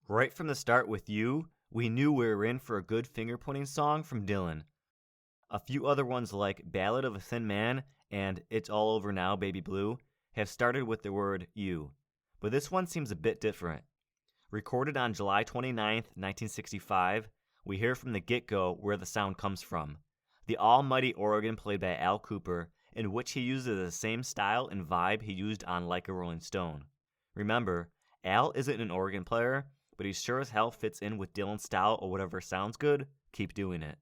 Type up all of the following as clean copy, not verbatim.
Right from the start with You, we knew we were in for a good finger-pointing song from Dylan. A few other ones like Ballad of a Thin Man and It's All Over Now, Baby Blue have started with the word you, but this one seems a bit different. Recorded on July 29th, 1965, we hear from the get-go where the sound comes from. The almighty organ played by Al Kooper, in which he uses the same style and vibe he used on Like a Rolling Stone. Remember, Al isn't an organ player, but he sure as hell fits in with Dylan's style or whatever sounds good, keep doing it.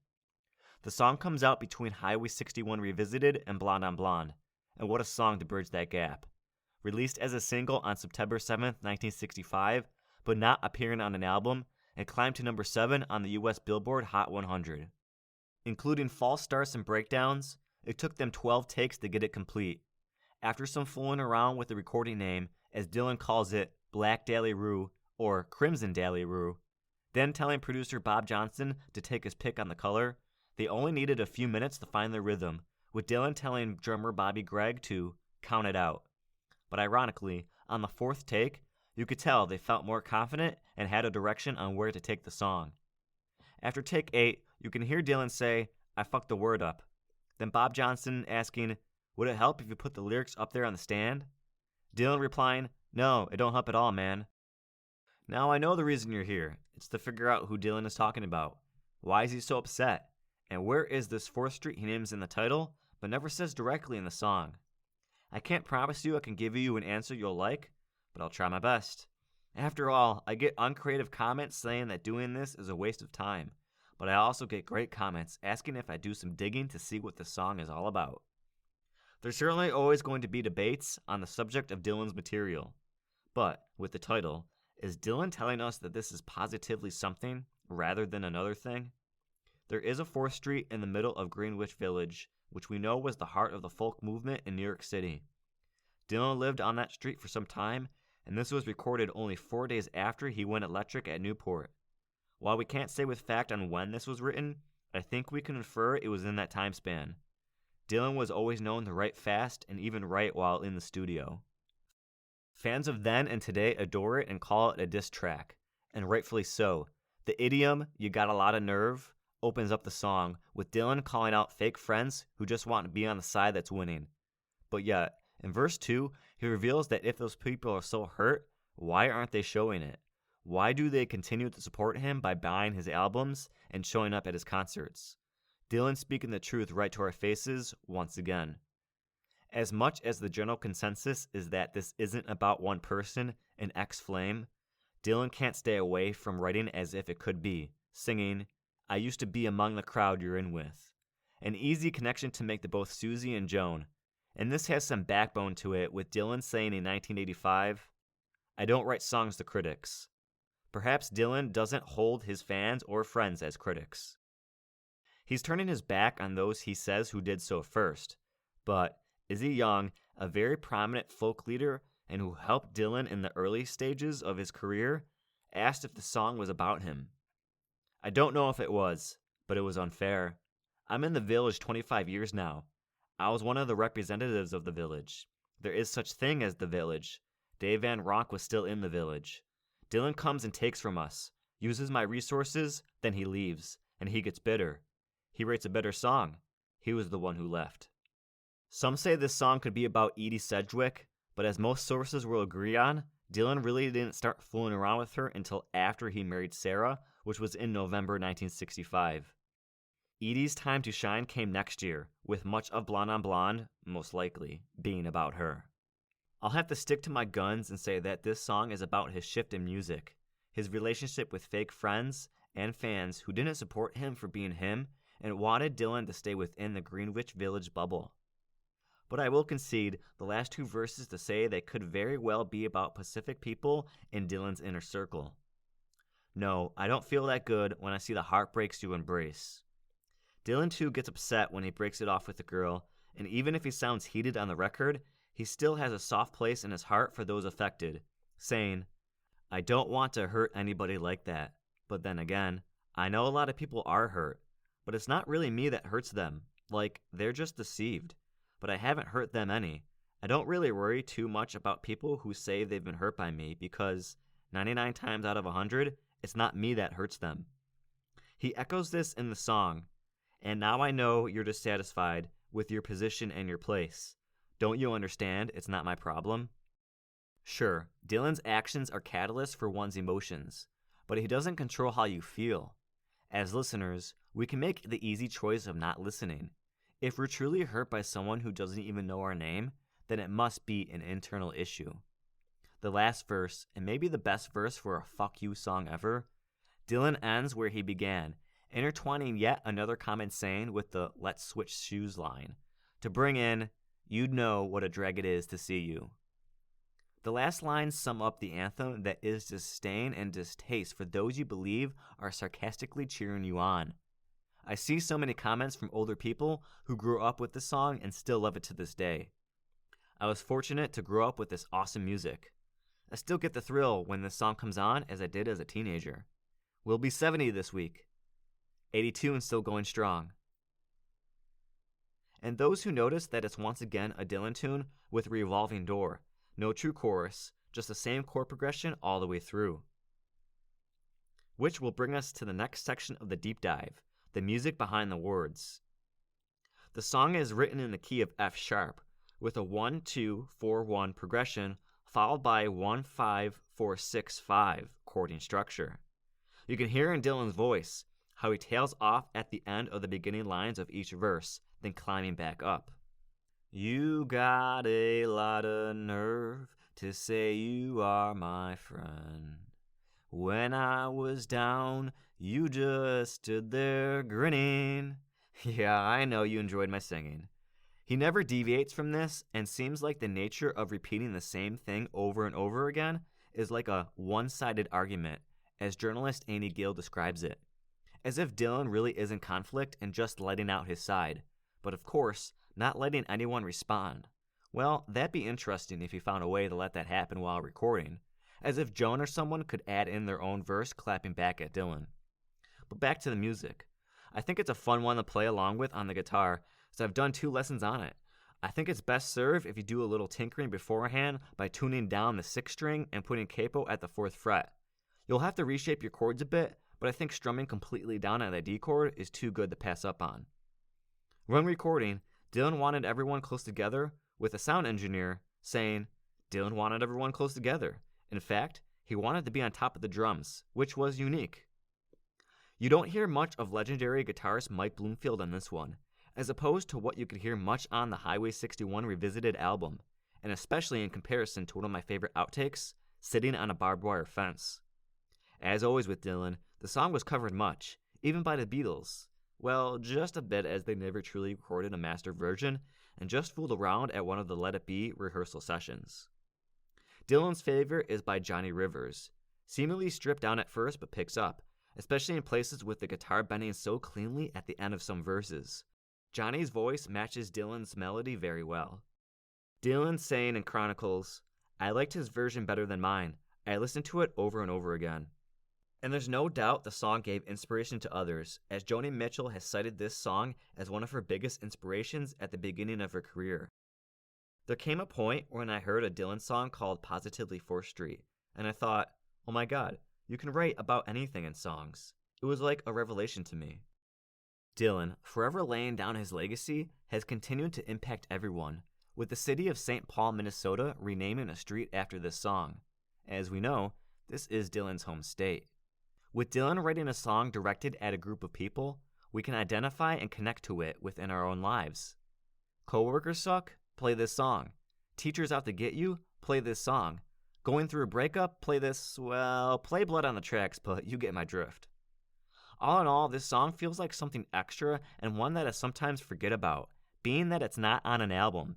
The song comes out between Highway 61 Revisited and Blonde on Blonde, and what a song to bridge that gap. Released as a single on September 7th, 1965, but not appearing on an album, and climbed to number 7 on the US Billboard Hot 100. Including false starts and breakdowns, it took them 12 takes to get it complete. After some fooling around with the recording name, as Dylan calls it, Black Dahlia Rue, or Crimson Dahlia Rue, then telling producer Bob Johnson to take his pick on the color, they only needed a few minutes to find their rhythm, with Dylan telling drummer Bobby Gregg to count it out. But ironically, on the fourth take, you could tell they felt more confident and had a direction on where to take the song. After take 8, you can hear Dylan say, "I fucked the word up." Then Bob Johnson asking, "Would it help if you put the lyrics up there on the stand?" Dylan replying, "No, it don't help at all, man." Now I know the reason you're here. It's to figure out who Dylan is talking about. Why is he so upset? And where is this 4th Street he names in the title, but never says directly in the song? I can't promise you I can give you an answer you'll like, but I'll try my best. After all, I get uncreative comments saying that doing this is a waste of time, but I also get great comments asking if I do some digging to see what the song is all about. There's certainly always going to be debates on the subject of Dylan's material, but with the title, is Dylan telling us that this is positively something rather than another thing? There is a 4th Street in the middle of Greenwich Village, which we know was the heart of the folk movement in New York City. Dylan lived on that street for some time, and this was recorded only 4 days after he went electric at Newport. While we can't say with fact on when this was written, I think we can infer it was in that time span. Dylan was always known to write fast and even write while in the studio. Fans of then and today adore it and call it a diss track, and rightfully so. The idiom, "you got a lot of nerve," opens up the song, with Dylan calling out fake friends who just want to be on the side that's winning. But yet, in verse 2, he reveals that if those people are so hurt, why aren't they showing it? Why do they continue to support him by buying his albums and showing up at his concerts? Dylan speaking the truth right to our faces once again. As much as the general consensus is that this isn't about one person, an ex-flame, Dylan can't stay away from writing as if it could be, singing, "I used to be among the crowd you're in with." An easy connection to make to both Susie and Joan. And this has some backbone to it, with Dylan saying in 1985, "I don't write songs to critics." Perhaps Dylan doesn't hold his fans or friends as critics. He's turning his back on those he says who did so first, but Izzy Young, a very prominent folk leader and who helped Dylan in the early stages of his career, asked if the song was about him. "I don't know if it was, but it was unfair. I'm in the Village 25 years now. I was one of the representatives of the Village. There is such thing as the Village. Dave Van Ronk was still in the Village. Dylan comes and takes from us, uses my resources, then he leaves, and he gets bitter. He writes a better song. He was the one who left." Some say this song could be about Edie Sedgwick, but as most sources will agree on, Dylan really didn't start fooling around with her until after he married Sarah, which was in November 1965. Edie's time to shine came next year, with much of Blonde on Blonde, most likely, being about her. I'll have to stick to my guns and say that this song is about his shift in music, his relationship with fake friends and fans who didn't support him for being him and wanted Dylan to stay within the Greenwich Village bubble. But I will concede the last 2 verses to say they could very well be about Pacific people in Dylan's inner circle. No, I don't feel that good when I see the heartbreaks you embrace. Dylan too gets upset when he breaks it off with the girl, and even if he sounds heated on the record, he still has a soft place in his heart for those affected, saying, "I don't want to hurt anybody like that, but then again, I know a lot of people are hurt, but it's not really me that hurts them, like, they're just deceived. But I haven't hurt them any. I don't really worry too much about people who say they've been hurt by me because 99 times out of 100, it's not me that hurts them. He echoes this in the song, and now I know you're dissatisfied with your position and your place. Don't you understand? It's not my problem. Sure, Dylan's actions are catalysts for one's emotions, but he doesn't control how you feel. As listeners, we can make the easy choice of not listening. If we're truly hurt by someone who doesn't even know our name, then it must be an internal issue. The last verse, and maybe the best verse for a fuck you song ever, Dylan ends where he began, intertwining yet another common saying with the let's switch shoes line, to bring in, you'd know what a drag it is to see you. The last lines sum up the anthem that is disdain and distaste for those you believe are sarcastically cheering you on. I see so many comments from older people who grew up with this song and still love it to this day. I was fortunate to grow up with this awesome music. I still get the thrill when this song comes on as I did as a teenager. We'll be 70 this week. 82 and still going strong. And those who notice that it's once again a Dylan tune with a revolving door. No true chorus, just the same chord progression all the way through. Which will bring us to the next section of the deep dive, the music behind the words. The song is written in the key of F sharp, with a 1-2-4-1 progression followed by 1-5-4-6-5 chording structure. You can hear in Dylan's voice how he tails off at the end of the beginning lines of each verse, then climbing back up. You got a lot of nerve to say you are my friend. When I was down, you just stood there grinning. Yeah, I know you enjoyed my singing. He never deviates from this and seems like the nature of repeating the same thing over and over again is like a one-sided argument, as journalist Annie Gill describes it. As if Dylan really is in conflict and just letting out his side, but of course, not letting anyone respond. Well, that'd be interesting if he found a way to let that happen while recording, as if Joan or someone could add in their own verse clapping back at Dylan. But back to the music. I think it's a fun one to play along with on the guitar, so I've done 2 lessons on it. I think it's best served if you do a little tinkering beforehand by tuning down the 6th string and putting capo at the 4th fret. You'll have to reshape your chords a bit, but I think strumming completely down at the D chord is too good to pass up on. When recording, Dylan wanted everyone close together, with a sound engineer saying Dylan wanted everyone close together. In fact, he wanted to be on top of the drums, which was unique. You don't hear much of legendary guitarist Mike Bloomfield on this one, as opposed to what you could hear much on the Highway 61 Revisited album, and especially in comparison to one of my favorite outtakes, Sitting on a Barbed Wire Fence. As always with Dylan, the song was covered much, even by the Beatles. Well, just a bit, as they never truly recorded a master version and just fooled around at one of the Let It Be rehearsal sessions. Dylan's favorite is by Johnny Rivers, seemingly stripped down at first but picks up, especially in places with the guitar bending so cleanly at the end of some verses. Johnny's voice matches Dylan's melody very well. Dylan saying in Chronicles, I liked his version better than mine. I listened to it over and over again. And there's no doubt the song gave inspiration to others, as Joni Mitchell has cited this song as one of her biggest inspirations at the beginning of her career. There came a point when I heard a Dylan song called Positively 4th Street, and I thought, oh my god, you can write about anything in songs. It was like a revelation to me. Dylan, forever laying down his legacy, has continued to impact everyone, with the city of St. Paul, Minnesota renaming a street after this song. As we know, this is Dylan's home state. With Dylan writing a song directed at a group of people, we can identify and connect to it within our own lives. Coworkers suck? Play this song. Teachers out to get you? Play this song. Going through a breakup? Play this, well, play Blood on the Tracks, but you get my drift. All in all, this song feels like something extra and one that I sometimes forget about, being that it's not on an album.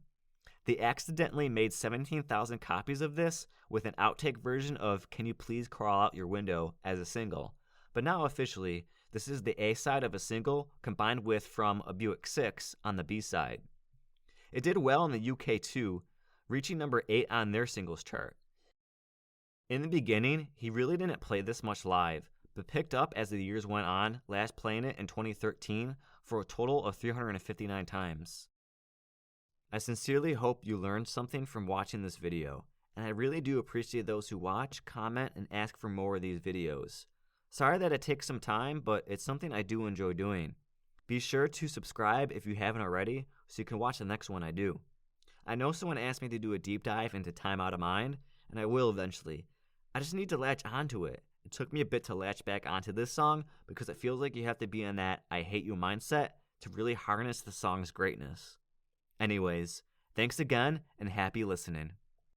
They accidentally made 17,000 copies of this with an outtake version of Can You Please Crawl Out Your Window as a single, but now officially, this is the A-side of a single combined with From a Buick 6 on the B-side. It did well in the UK too, reaching number 8 on their singles chart. In the beginning, he really didn't play this much live, but picked up as the years went on, last playing it in 2013 for a total of 359 times. I sincerely hope you learned something from watching this video, and I really do appreciate those who watch, comment, and ask for more of these videos. Sorry that it takes some time, but it's something I do enjoy doing. Be sure to subscribe if you haven't already so you can watch the next one I do. I know someone asked me to do a deep dive into Time Out of Mind, and I will eventually. I just need to latch onto it. It took me a bit to latch back onto this song because it feels like you have to be in that I hate you mindset to really harness the song's greatness. Anyways, thanks again and happy listening.